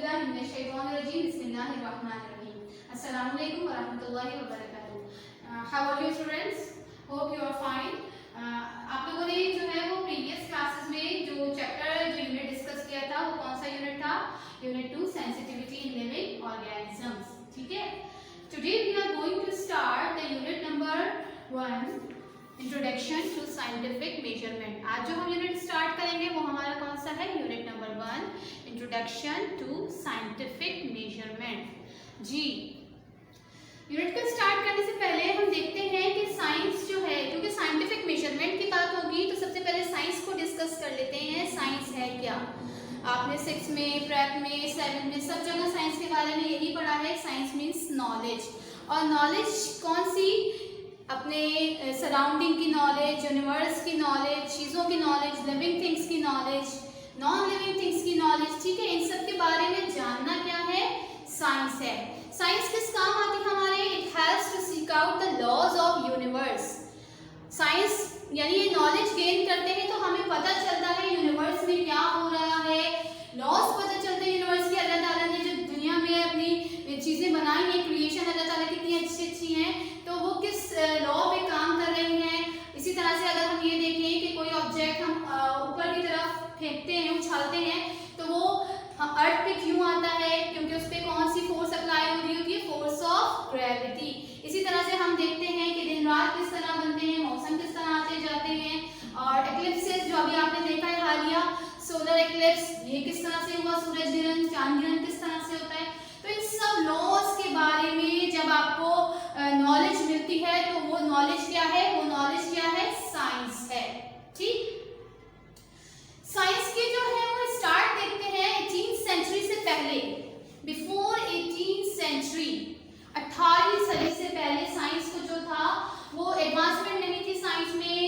Assalamualaikum warahmatullahi wabarakatuh. How are you students? Hope you are fine. आप लोगों ने जो है वो प्रीवियस क्लासेस में जो चैप्टर जो यूनिट डिस्कस किया था वो कौन सा यूनिट था? Unit 2 sensitivity in living organisms. ठीक है. Today we are going to start the unit number 1 introduction to scientific measurement. आज जो हम यूनिट स्टार्ट करेंगे वो हमारा कौन सा है? Unit number 1 introduction to scientific measurement. जी, यूनिट को स्टार्ट करने से पहले हम देखते हैं कि साइंस जो है, क्योंकि साइंटिफिक मेजरमेंट की बात होगी तो सबसे पहले साइंस को डिस्कस कर लेते हैं. साइंस है क्या? आपने 6 में, प्रेप में, 7 में सब जगह साइंस के बारे में यही पढ़ा है. Science means knowledge. और नॉलेज कौन सी? अपने सराउंडिंग की नॉलेज, यूनिवर्स की नॉलेज, चीज़ों की नॉलेज, लिविंग थिंग्स की नॉलेज, नॉन लिविंग थिंग्स की नॉलेज. ठीक है, इन सब के बारे में जानना क्या है? साइंस है. साइंस किस काम आती है हमारे? It helps to seek out the laws of universe. Science यानी ये नॉलेज गेन करते हैं तो हमें पता चलता है यूनिवर्स में क्या हो रहा है. लॉज पता चलते हैं यूनिवर्स की. अल्लाह ताला ने जो दुनिया में अपनी चीज़ें बनाई हैं, क्रिएशन अल्लाह ताला कितनी अच्छी अच्छी हैं, तो वो किस लॉ पे काम कर रही हैं. इसी तरह से अगर हम ये देखें कि कोई ऑब्जेक्ट हम ऊपर की तरफ फेंकते हैं, उछालते हैं, तो वो अर्थ पे क्यों आता है? क्योंकि उस पर कौन सी फोर्स अप्लाई हो रही होती है? Force of gravity. इसी तरह से हम देखते हैं कि दिन रात किस तरह बनते हैं, मौसम किस तरह आते जाते हैं. और एक्लिप्सेस जो अभी आपने देखा है हालिया, सोलर एक्लिप्स, ये किस तरह से हुआ, सूरज ग्रहण, चांद ग्रहण किस तरह से होता है. तो इन सब लॉज के बारे में जब आपको नॉलेज मिलती है तो वो नॉलेज क्या है? वो नॉलेज क्या है? साइंस है. ठीक. साइंस के जो है वो स्टार्ट देखते हैं 18th सेंचुरी से पहले. बिफोर 18th सेंचुरी, 18वीं सदी से पहले साइंस को जो था वो एडवांसमेंट नहीं थी. साइंस में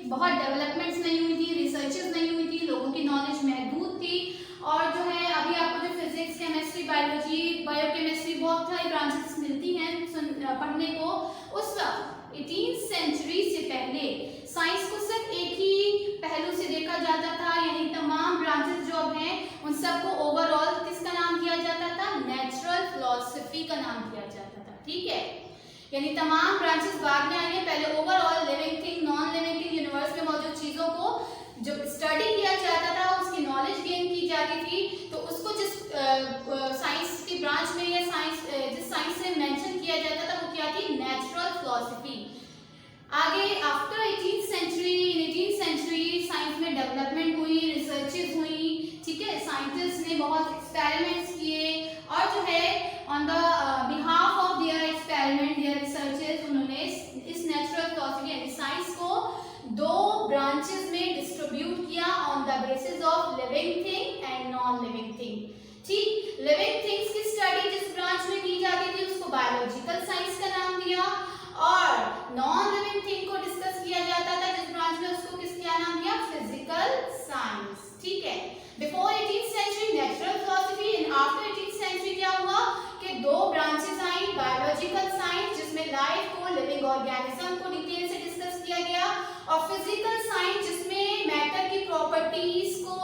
बहुत डेवलपमेंट्स नहीं हुई थी, रिसर्चेस नहीं हुई थी, लोगों की नॉलेज महदूद थी. और जो है अभी आपको जो फिजिक्स, केमिस्ट्री, बायोलॉजी, बायोकेमिस्ट्री बहुत सारी ब्रांचेस मिलती हैं पढ़ने को, उस वक्त 18th सेंचुरी से पहले साइंस को सिर्फ एक ही पहलू से देखा जाता था. यानी तमाम ब्रांचेस जो हैं उन सबको ओवरऑल किसका नाम दिया जाता था? नेचुरल फिलॉसफी का नाम दिया जाता था. ठीक है, यानी तमाम ब्रांचेस बाद में आई हैं. पहले overall living thing, non living thing, universe में मौजूद चीज़ों को जो स्टडी किया जाता था, उसकी नॉलेज गेन की जाती थी. तो उसको जिस साइंस की ब्रांच में या जिस साइंस से मेंशन किया जाता था वो क्या थी? Natural philosophy. आगे आफ्टर 18th सेंचुरी, इन 18th सेंचुरी साइंस में डेवलपमेंट हुई, रिसर्चेस हुई. ठीक है, साइंटिस्ट ने बहुत एक्सपेरिमेंट्स किए और जो है on the behalf of their experiment, their researches, उन्होंने इस नेचुरल फिलॉसफी यानी साइंस को 2 ब्रांचेस में डिस्ट्रीब्यूट किया on the basis of living thing and non living thing. ठीक, लिविंग थिंग्स की स्टडी जिस ब्रांच में की जाती थी उसको बायोलॉजिकल साइंस का नाम दिया, और नॉन लिविंग थिंग को डिस्कस किया जाता था जिस ब्रांच में, उसको क्या नाम दिया? Physical science. ठीक है, before 18th century natural philosophy, and after 18th century क्या हुआ कि 2 ब्रांचेस आई. बायोलॉजिकल साइंस जिसमें लाइफ को, लिविंग ऑर्गेनिज्म को डिटेल से डिस्कस किया गया, और फिजिकल साइंस जिसमें मैटर की प्रॉपर्टीज को,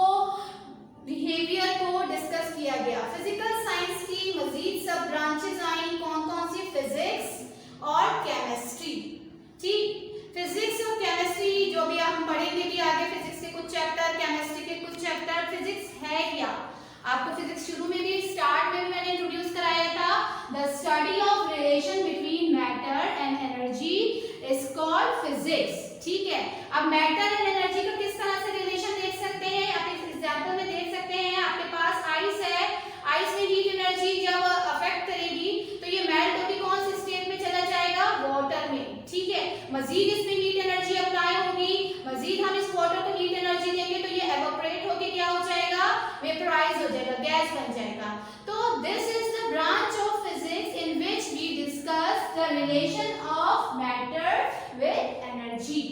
बिहेवियर को डिस्कस किया गया. फिजिकल साइंस की मजीद सब ब्रांचेस आई. कौन कौन सी? फिजिक्स और केमिस्ट्री. ठीक, फिजिक्स और केमिस्ट्री जो भी आप पढ़ेंगे भी आगे, फिजिक्स के कुछ चैप्टर, केमिस्ट्री के कुछ चैप्टर. फिजिक्स है क्या? आपको फिजिक्स शुरू में भी, स्टार्ट में भी मैंने इंट्रोड्यूस कराया था. The study of relation between matter and energy is called physics. ठीक है, अब मैटर एंड एनर्जी का किस तरह से रिलेशन देख सकते हैं? आप इस एग्जांपल में देख सकते हैं. आपके पास आइस है, आइस में हीट एनर्जी जब अफेक्ट करेगी तो ये मेल्ट होकर कौन से स्टेट में चला जाएगा? वाटर में. ठीक है, मजीद इसमें हीट एनर्जी अप्लाई होगी, मजीद हम इस वाटर को हीट एनर्जी देंगे तो ये एवापोरेट होकर क्या हो जाएगा? वेपराइज हो जाएगा, गैस बन जाएगा. तो this is the branch of physics in which we discuss the relation of matter with energy.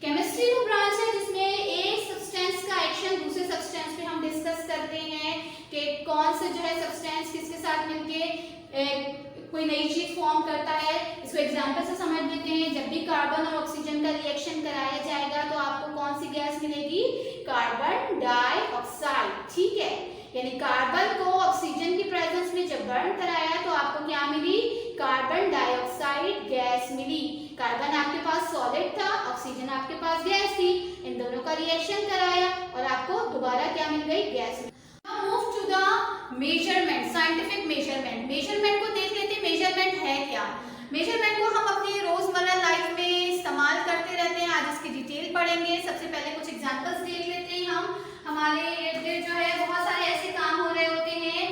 Chemistry वो ब्रांच है जिसमें एक सब्सटेंस का एक्शन दूसरे सब्सटेंस पे हम डिस्कस करते हैं कि कौन से जो है सब्सटेंस किसके साथ मिलके कोई नई चीज फॉर्म करता है. इसको एग्जांपल से समझ लेते हैं. जब भी कार्बन और ऑक्सीजन का रिएक्शन कराया जाएगा तो आपको कौन सी गैस मिलेगी? Carbon dioxide. ठीक है, यानी कार्बन को ऑक्सीजन की जब बर्न कराया तो आपको क्या मिली, कार्बन डाइऑक्साइड गैस मिली। कार्बन आपके पास सॉलिड था, ऑक्सीजन आपके पास गैस थी, इन दोनों का रिएक्शन कराया और आपको दोबारा क्या मिल गई, gas. Now move to the measurement, scientific measurement. Measurement को देख लेते हैं, मेजरमेंट है क्या। मेजरमेंट को हम अपनी रोजमर्रा लाइफ में इस्तेमाल करते रहते हैं, आज इसकी डिटेल पढ़ेंगे। सबसे पहले कुछ एग्जांपल्स देख लेते हैं हम। हमारे इर्द गिर्द जो है बहुत सारे ऐसे काम हो रहे होते हैं,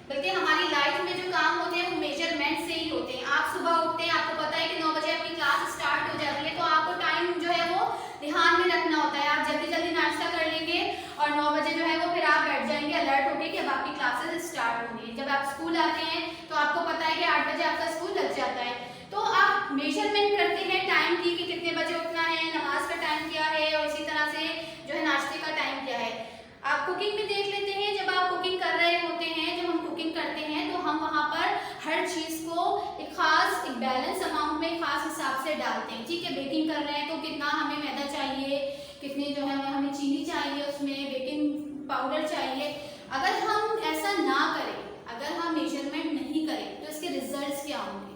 बल्कि हमारी लाइफ में जो काम होते हैं वो मेजरमेंट से ही होते हैं। आप सुबह उठते हैं, आपको पता है कि 9 बजे अपनी क्लास स्टार्ट हो जाती है, तो आपको टाइम जो है वो ध्यान में रखना होता है। आप जल्दी जल्दी नाश्ता कर लेंगे और 9 बजे जो है वो फिर आप बैठ जाएंगे अलर्ट होके कि अब आपकी क्लासेस स्टार्ट होंगी। जब आप स्कूल आते हैं तो आपको पता है कि 8 बजे आपका स्कूल लग जाता है, तो आप मेजरमेंट करते हैं टाइम की कि कितने बजे उठना है, नमाज का टाइम क्या है और इसी तरह से जो है नाश्ते का टाइम क्या है। आप कुकिंग में देख लेते हैं, जब आप कुकिंग कर रहे होते हैं, जब हम कुकिंग करते हैं तो हम वहाँ पर हर चीज़ को एक खास, एक बैलेंस अमाउंट में खास हिसाब से डालते हैं। ठीक है, बेकिंग कर रहे हैं तो कितना हमें मैदा चाहिए, कितने जो है हमें चीनी चाहिए, उसमें बेकिंग पाउडर चाहिए। अगर हम ऐसा ना करें, अगर हम मेजरमेंट नहीं करें तो इसके रिजल्ट्स क्या होंगे,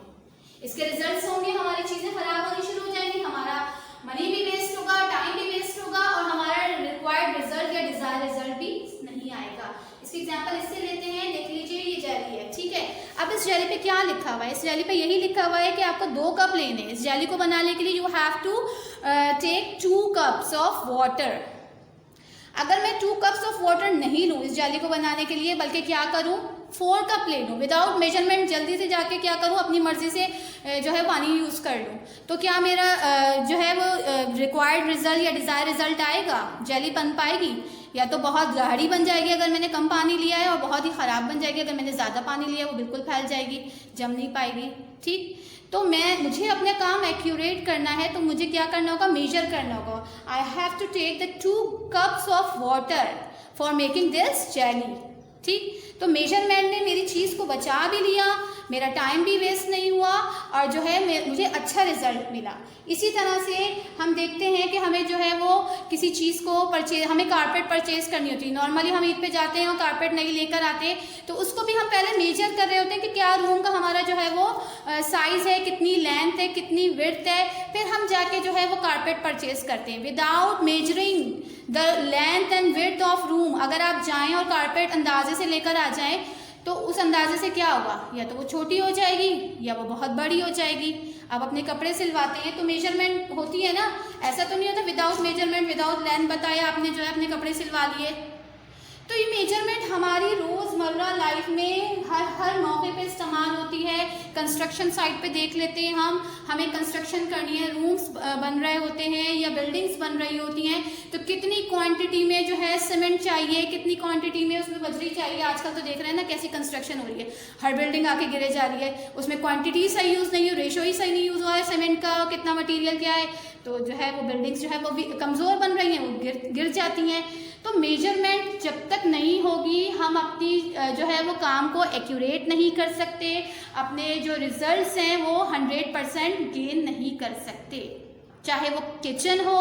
इसके रिजल्ट्स होंगे हमारी चीज़ें खराब होनी शुरू हो जाएंगी, हमारा मनी भी वेस्ट होगा, टाइम भी वेस्ट होगा और हमारा रिक्वायर्ड रिजल्ट या डिजायर रिजल्ट भी नहीं आएगा। इसकी एग्जांपल इससे लेते हैं, देख लीजिए ये जेली है, ठीक है। अब इस जेली पे क्या लिखा हुआ है, इस जेली पे यही लिखा हुआ है कि आपको 2 कप लेने हैं। इस जेली को बनाने के लिए you have to take 2 cups of water. अगर मैं 2 कप्स ऑफ वाटर नहीं लूँ इस जेली को बनाने के लिए, बल्कि क्या करूँ 4 कप ले लूँ, विदाउट मेजरमेंट जल्दी से जाके क्या करूँ अपनी मर्जी से जो है पानी यूज़ कर लूँ, तो क्या मेरा जो है वो रिक्वायर्ड रिजल्ट या डिज़ायर रिजल्ट आएगा, जेली बन पाएगी? या तो बहुत गाढ़ी बन जाएगी अगर मैंने कम पानी लिया है, और बहुत ही ख़राब बन जाएगी अगर मैंने ज़्यादा पानी लिया है, वो बिल्कुल फैल जाएगी, जम नहीं पाएगी। ठीक, तो मुझे अपने काम एक्यूरेट करना है तो मुझे क्या करना होगा, मेजर करना होगा। I have to take the 2 cups of water for making this jelly. ठीक, तो मेजरमेंट ने मेरी चीज़ को बचा भी लिया, मेरा टाइम भी वेस्ट नहीं हुआ और जो है मुझे अच्छा रिजल्ट मिला। इसी तरह से हम देखते हैं कि हमें जो है वो किसी चीज़ को हमें कारपेट परचेज करनी होती है। नॉर्मली हम ईद पे जाते हैं और कारपेट नहीं लेकर आते, तो उसको भी हम पहले मेजर कर रहे होते हैं कि क्या रूम का हमारा जो है वो साइज़ है, कितनी लेंथ है, कितनी विड्थ है, फिर हम जाके जो है वो कारपेट परचेज करते हैं। Without measuring the length and width of room अगर आप जाएँ और कारपेट अंदाजे से लेकर आ जाएँ तो उस अंदाजे से क्या होगा, या तो वो छोटी हो जाएगी या वो बहुत बड़ी हो जाएगी। आप अपने कपड़े सिलवाते हैं तो मेजरमेंट होती है ना, ऐसा तो नहीं होता विदाउट मेजरमेंट, विदाउट लेंथ बताया आपने जो है अपने कपड़े सिलवा लिए। तो ये मेजरमेंट हमारी रोज़मर्रा लाइफ में हर मौके पे इस्तेमाल होती है। कंस्ट्रक्शन साइट पे देख लेते हैं हमें कंस्ट्रक्शन करनी है, रूम्स बन रहे होते हैं या बिल्डिंग्स बन रही होती हैं, तो कितनी क्वांटिटी में जो है सीमेंट चाहिए, कितनी क्वांटिटी में उसमें बजरी चाहिए। आजकल तो देख रहे हैं ना कैसी कंस्ट्रक्शन हो रही है, हर बिल्डिंग आके गिरे जा रही है, उसमें क्वांटिटी सही यूज़ नहीं हो, रेशो ही सही नहीं यूज़ हुआ है सीमेंट का, कितना मटीरियल क्या है, तो जो है वो बिल्डिंग्स जो है वो भी कमज़ोर बन रही हैं, वो गिर जाती हैं। तो मेजरमेंट जब तक नहीं होगी हम अपनी जो है वो काम को एक्यूरेट नहीं कर सकते, अपने जो रिजल्ट्स हैं वो 100% गेन नहीं कर सकते। चाहे वो किचन हो,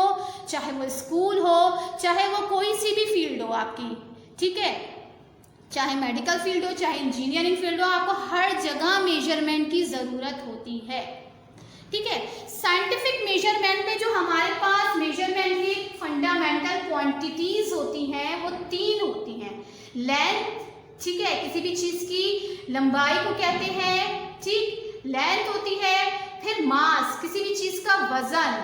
चाहे वो स्कूल हो, चाहे वो कोई सी भी फील्ड हो आपकी, ठीक है, चाहे मेडिकल फील्ड हो, चाहे इंजीनियरिंग फील्ड हो, आपको हर जगह मेजरमेंट की ज़रूरत होती है। ठीक है, साइंटिफिक मेजरमेंट में जो हमारे पास मेजरमेंट की फंडामेंटल क्वांटिटीज होती हैं वो 3 होती हैं। लेंथ, ठीक है, किसी भी चीज़ की लंबाई को कहते हैं, ठीक, लेंथ होती है, फिर मास, किसी भी चीज़ का वजन,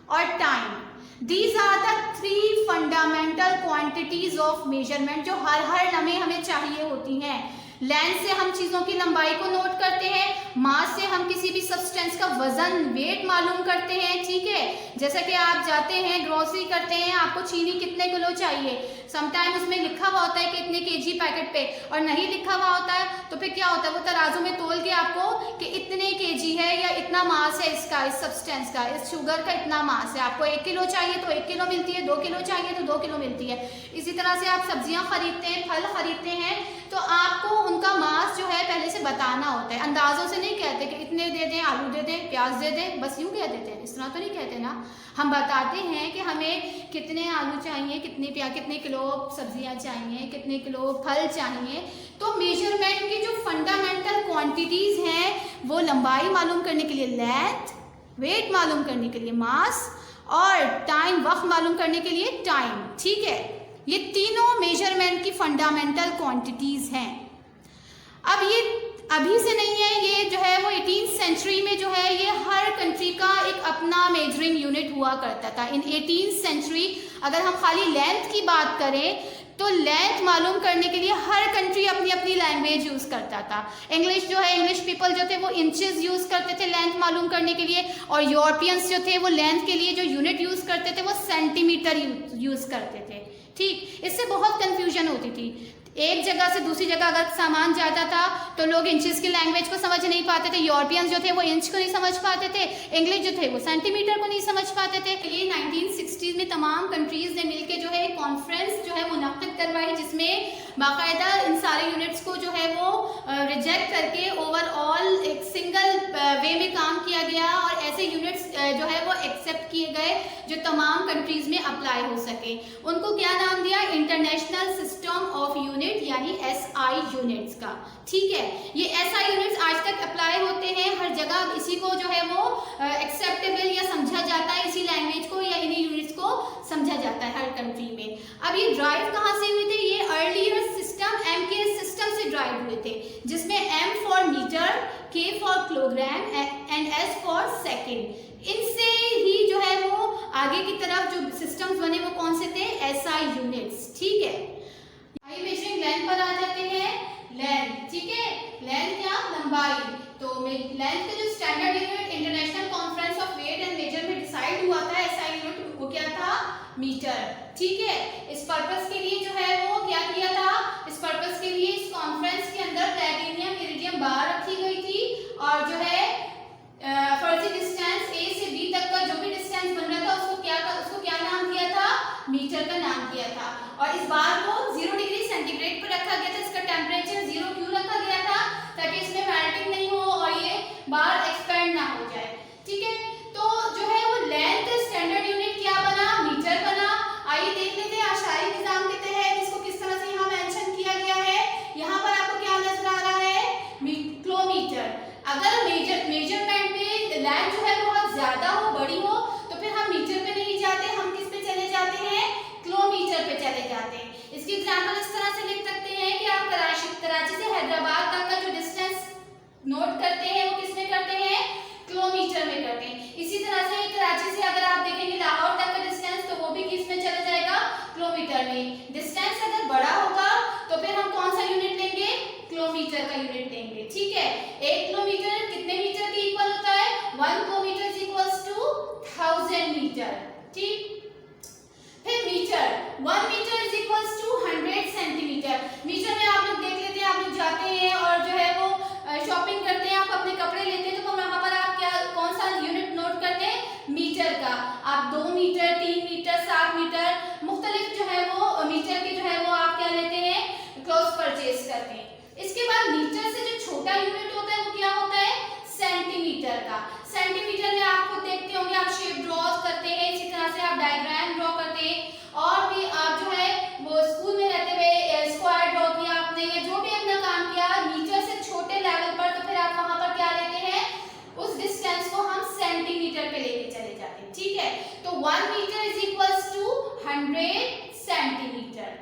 और time. These are the 3 fundamental quantities of measurement जो हर लम्हे हमें चाहिए होती हैं। लेंथ से हम चीज़ों की लंबाई को नोट करते हैं, मास से हम किसी भी सब्सटेंस का वजन, वेट मालूम करते हैं, ठीक है। जैसा कि आप जाते हैं ग्रोसरी करते हैं, आपको चीनी कितने किलो चाहिए, समटाइम उसमें लिखा हुआ होता है कि इतने केजी पैकेट पे, और नहीं लिखा हुआ होता है तो फिर क्या होता है वो तराजू में तोल के आपको कि इतने केजी है या इतना मास है इसका, इस सब्सटेंस का, इस शुगर का इतना मास है। आपको 1 किलो चाहिए तो 1 किलो मिलती है, 2 किलो चाहिए तो 2 किलो मिलती है। इसी तरह से आप सब्जियाँ खरीदते हैं, फल खरीदते हैं, तो आपको उनका मास जो है पहले से बताना होता है, अंदाज़ों से नहीं कहते कि इतने दे दें, आलू दे दें, प्याज दे दें, बस यूँ कह देते हैं, इस तरह तो नहीं कहते ना। हम बताते हैं कि हमें कितने आलू चाहिए, कितने किलो सब्जियां चाहिए, कितने किलो फल चाहिए। तो मेजरमेंट की जो फंडामेंटल क्वांटिटीज़ हैं वो लंबाई मालूम करने के लिए लेंथ, वेट मालूम करने के लिए मास, और टाइम वक्त मालूम करने के लिए टाइम। ठीक है, ये तीनों मेजरमेंट की फंडामेंटल क्वांटिटीज़ हैं। अब ये अभी से नहीं है, ये जो है वो 18th सेंचुरी में जो है ये हर कंट्री का एक अपना मेजरिंग यूनिट हुआ करता था। इन 18th सेंचुरी अगर हम खाली लेंथ की बात करें तो लेंथ मालूम करने के लिए हर कंट्री अपनी अपनी लैंग्वेज यूज़ करता था। इंग्लिश जो है, इंग्लिश पीपल जो थे वो इंचेस यूज़ करते थे लेंथ मालूम करने के लिए, और यूरोपियंस जो थे वो लेंथ के लिए जो यूनिट यूज़ करते थे वो सेंटीमीटर यूज़ करते थे। ठीक, इससे बहुत कन्फ्यूजन होती थी। एक जगह से दूसरी जगह अगर सामान जाता था तो लोग इंचेस की लैंग्वेज को समझ नहीं पाते थे, यूरोपियंस जो थे वो इंच को नहीं समझ पाते थे, इंग्लिश जो थे वो सेंटीमीटर को नहीं समझ पाते थे। ये 1960s में तमाम कंट्रीज़ ने मिलकर जो है कॉन्फ्रेंस जो है मुनक्किद करवाई, जिसमें बाकायदा इन सारे यूनिट्स को जो है वो रिजेक्ट करके ओवरऑल एक सिंगल वे में काम किया गया, और ऐसे यूनिट्स जो है वो एक्सेप्ट किए गए जो तमाम कंट्रीज़ में अप्लाई हो सके। उनको क्या नाम दिया? इंटरनेशनल सिस्टम ऑफ यूनिट, यानी SI यूनिट्स का। ठीक है, ये SI यूनिट्स आज तक अप्लाई होते हैं हर जगह, इसी को जो है वो एक्सेप्टेबल या समझा जाता है, इसी लैंग्वेज को या इन्हीं यूनिट्स को समझा जाता है हर कंट्री में। अब ये ड्राइव कहाँ से हुए थे? ये अर्लियर सिस्टम MKS सिस्टम से ड्राइव हुए थे, जिसमें M for metre, K for kilogram and S for second. इनसे ही जो है वो आगे की तरफ जो सिस्टम्स बने वो कौन से थे? SI units. ठीक है, आइए मेजरिंग लेंथ पर आ जाते हैं। लेंथ, ठीक है, लेंथ क्या? लंबाई। तो लेंथ का जो standard unit international conference of weight and measure में डिसाइड हुआ था SI यूनिट, वो क्या था? मीटर। ठीक है, इस पर्पस के लिए जो है वो क्या किया था? इस पर्पस के लिए इस कॉन्फ्रेंस के अंदर प्लैटिनियम इरिडियम बार रखी गई थी, और जो है फर्जी डिस्टेंस A से B तक का जो भी डिस्टेंस बन रहा था उसको क्या नाम दिया था? मीटर का नाम दिया था। और इस बार को 0 डिग्री सेंटीग्रेड पर रखा गया था। इसका टेम्परेचर 0 क्यों रखा गया था? ताकि इसमें मेल्टिंग नहीं हो और ये बार एक्सपेंड ना हो जाए। ठीक है, तो जो है वो लेंथ स्टैंडर्ड यूनिट क्या बना? मीटर बना। आइए देख लेते हैं आशारी निजाम के तहत इसको किस तरह से यहाँ मेंशन किया गया है। यहाँ पर आपको क्या नजर आ रहा है? किलोमीटर। अगर मेजरमेंट में लेंथ जो है बहुत ज्यादा हो, बड़ी हो, तो फिर हम मीटर पे नहीं जाते, हम किस पे चले जाते हैं? किलोमीटर पे चले जाते हैं। इसकी एग्जांपल इस तरह से लिख सकते हैं कि आप कराची से हैदराबाद तक का जो डिस्टेंस नोट करते हैं वो किस में करते हैं? किलोमीटर में करते हैं। इसी तरह से कराची से अगर आप देखेंगे लाहौर तक का डिस्टेंस, तो वो भी किस में चला जाएगा? किलोमीटर में। डिस्टेंस अगर बड़ा होगा तो फिर हम कौन सा यूनिट लेंगे? किलोमीटर का यूनिट लेंगे। ठीक है, 1 किलोमीटर कितने मीटर के इक्वल होता है? 1 kilometre is equals to 1000 metre. ठीक, फिर metre, 1 metre is equals to 100 centimetre. Metre में आप लोग देख लेते हैं, आप लोग जाते हैं और जो है वो शॉपिंग करते हैं, आप अपने कपड़े लेते हैं, तो वहां पर आप क्या कौन सा यूनिट नोट करते हैं? मीटर का। आप 2 मीटर, 3 मीटर, 7 मीटर मुख्तलिफ जो है वो मीटर के जो है वो आप क्या लेते हैं? क्लोथ परचेज करते हैं। इसके बाद मीटर से जो छोटा यूनिट होता है वो क्या होता है? सेंटीमीटर का। सेंटीमीटर में आप खुद देखते होंगे, आप शेप ड्रॉ करते हैं, इसी तरह से आप डायग्राम ड्रॉ करते हैं, और भी आप जो है वो स्कूल में रहते हुए स्क्वायर ड्रॉ किया आपने, या जो भी अपना काम किया मीटर से छोटे लेवल पर, तो फिर आप वहां पर क्या लेते हैं? उस डिस्टेंस को हम सेंटीमीटर पे लेके चले जाते हैं। ठीक है, तो 1 metre is equals to 100 centimetre.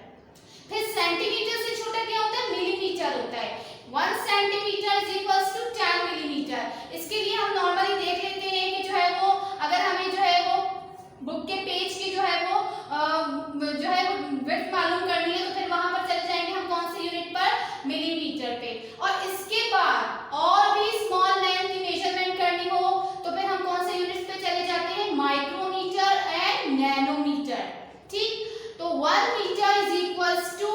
फिर सेंटीमीटर से छोटा क्या होता है? मिलीमीटर होता है। 1 centimetre is equals to 10 millimetre. इसके लिए हम नॉर्मली देख लेते हैं कि जो है वो अगर हमें जो है वो बुक के पेज की जो है वो विड्थ मालूम करनी है, तो फिर वहां पर चले जाएंगे हम कौन से यूनिट पर? मिलीमीटर पे। और इसके बाद और भी स्मॉल लेंथ की मेजरमेंट करनी हो तो फिर हम कौन से यूनिट पे चले जाते हैं? Micrometre and nanometre. ठीक, तो 1 metre is equals to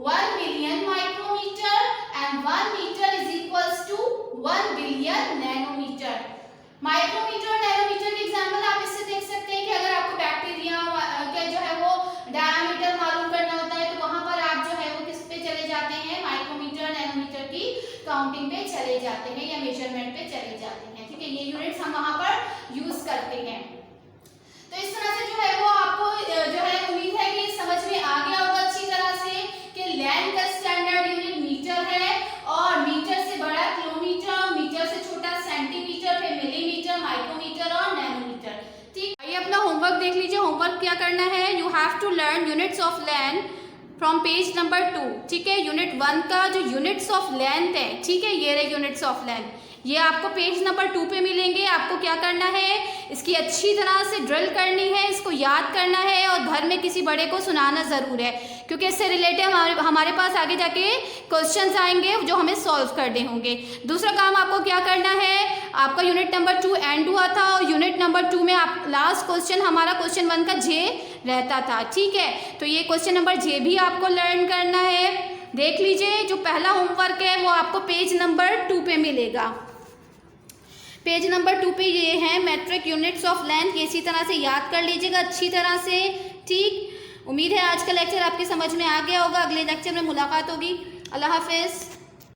1 million micrometre and 1 metre is equals to 1 billion nanometre. Micrometre और नैनोमीटर के एग्जांपल आप इससे देख सकते हैं कि अगर आपको बैक्टीरिया के जो है वो डायमीटर मालूम करना होता है, तो वहां पर आप जो है वो किस पे चले जाते हैं? माइक्रोमीटर, नैनोमीटर जाते हैं या मेजरमेंट पे चले जाते हैं। ठीक है, ये यूनिट्स हम वहां पर यूज करते हैं। तो इस तरह से जो है वो आपको जो है उम्मीद है कि समझ में आ गया होगा अच्छी तरह से कि लेंथ का स्टैंडर्ड यूनिट मीटर है और मीटर से बड़ा किलोमीटर, मीटर से छोटा सेंटीमीटर, फिर मिलीमीटर, माइक्रोमीटर और नैनोमीटर। ठीक, आइए अपना होमवर्क देख लीजिए। होमवर्क क्या करना है, you have to learn units of length from page number 2। ठीक है, यूनिट 1 का जो यूनिट्स ऑफ लेंथ है, ठीक है, ये रहे यूनिट्स ऑफ लेंथ, ये आपको पेज नंबर 2 पे मिलेंगे। आपको क्या करना है, इसकी अच्छी तरह से ड्रिल करनी है, इसको याद करना है और घर में किसी बड़े को सुनाना ज़रूर है, क्योंकि इससे रिलेटेड हमारे पास आगे जाके क्वेश्चंस आएंगे जो हमें सॉल्व करने होंगे। दूसरा काम आपको क्या करना है, आपका यूनिट नंबर 2 एंड हुआ था और यूनिट नंबर 2 में आप लास्ट क्वेश्चन हमारा क्वेश्चन 1 का जे रहता था। ठीक है, तो ये क्वेश्चन नंबर जे भी आपको लर्न करना है। देख लीजिए, जो पहला होमवर्क है वो आपको पेज नंबर 2 पे मिलेगा। पेज नंबर 2 पे ये है मेट्रिक यूनिट्स ऑफ लेंथ, ये इसी तरह से याद कर लीजिएगा अच्छी तरह से। ठीक, उम्मीद है आज का लेक्चर आपकी समझ में आ गया होगा। अगले लेक्चर में मुलाकात होगी। अल्लाह हाफिज़।